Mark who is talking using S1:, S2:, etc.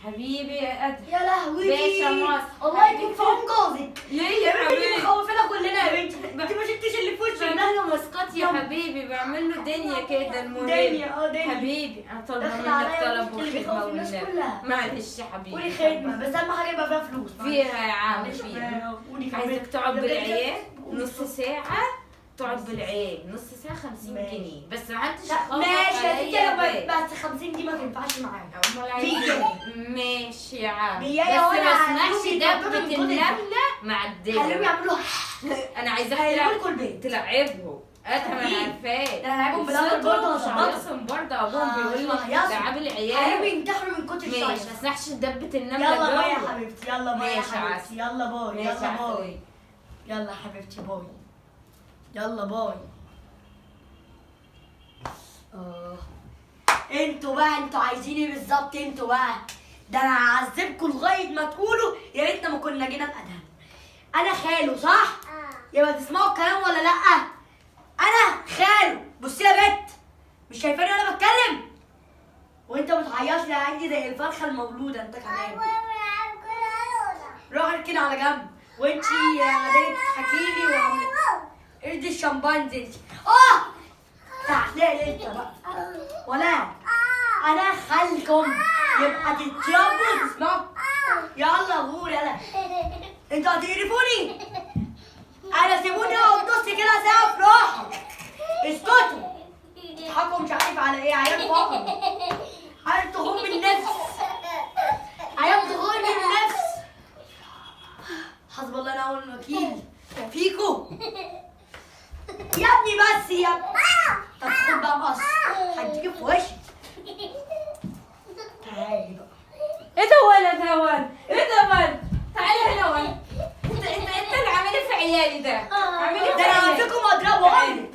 S1: حبيبي يا ادهم.
S2: يا لهوي
S1: باشا مصر.
S2: الله يكون في عون جوزك.
S1: ليه يا
S2: يا بنتي
S1: حبيبي؟
S2: مخوفانا كلنا يا بنتي. انت ما شفتيش اللي في وشك ده؟
S1: بعمل له مسقط يا حبيبي، بعمل له دنيا كده. المهم
S2: دنيا.
S1: حبيبي انا طالبه
S2: داخل
S1: منك
S2: عليا
S1: طلب
S2: بنتي اللي
S1: وخدمه
S2: بيخوف الناس
S1: والنبي.
S2: كلها.
S1: معلش يا حبيبي.
S2: قولي خدمه بس اهم حاجه يبقى فيها فلوس.
S1: فيها يا عم
S2: معلش
S1: فيها.
S2: بقى، قولي كمان.
S1: عايزك تقعد
S2: ده
S1: بالعيال
S2: قولي
S1: نص ساعة، تقعد بالعيال نص ساعة 50
S2: ماشي.
S1: جنيه بس ما حدش
S2: لا ماشي يا ستي بس 50 دي ما تنفعش معايا.
S1: امال عايزة ماشي يا عم.
S2: بيايا
S1: بس
S2: ولا
S1: ما اسمعش
S2: هلومي
S1: دبة
S2: يتنططوا من كل
S1: النملة مع
S2: خليهم
S1: الدنيا.
S2: يعملوا
S1: انا عايزاك
S2: هيقلبوا لكم البيت.
S1: تلعبهم. ادهم انا عارفاه.
S2: ده انا هلعبهم بالاول برضه
S1: مش
S2: وهظبطهم.
S1: هيصم برضه ابوهم بيقول لي
S2: هيصم.
S1: لعاب العيال.
S2: هيقلبوا ينتحروا من كتر
S1: ماشي
S2: الشاي.
S1: ما اسمعش دبة النملة
S2: يلا باي يا
S1: جوه.
S2: حبيبتي. يلا باي يا
S1: ماشي يا
S2: حبيبتي.
S1: عسل.
S2: يلا باي.
S1: ماشي
S2: يلا
S1: يا
S2: باي.
S1: عسل.
S2: يلا يا حبيبتي باي. يلا باي. انتوا عايزين ايه بالظبط انتوا بقى؟ ده انا هعذبكم لغايه ما تقولوا يا ريتنا ما كنا جينا بأدهم. انا خاله صح؟ يبقى تسمعوا الكلام ولا لا؟ انا خاله. بصي يا بت، مش شايفاني وانا بتكلم؟ وانت بتعيط لي عندي زي الفرخه المولوده انت كمان. روح اركن على جنب. وانتي قاعده تحكي لي وعامله ادي الشمبانزي انتي. تعالي انت بقى. ولا انا خالكم يبقى تتربوا تسمعوا. يلا غور يلا. انتوا هتقرفوني. انا سيبوني اقعد نص كده ساعه في راحه. اسكتوا. تضحكوا مش عارف على ايه. عيال فقر. عيال تغم النفس. عيال تغم النفس. حسب الله ونعم الوكيل فيكو. يا ابني بس يا ابني. طب خد بقى مقص هديكي في وشك. تعالي بقى.
S1: ايه ده ولد يا ولد؟ ايه ده ولد؟ تعالى هنا ولد. انت اللي عامل ايه في عيالي ده؟ عامل ايه في
S2: ده انا
S1: عيالي؟
S2: همسككم واضربه.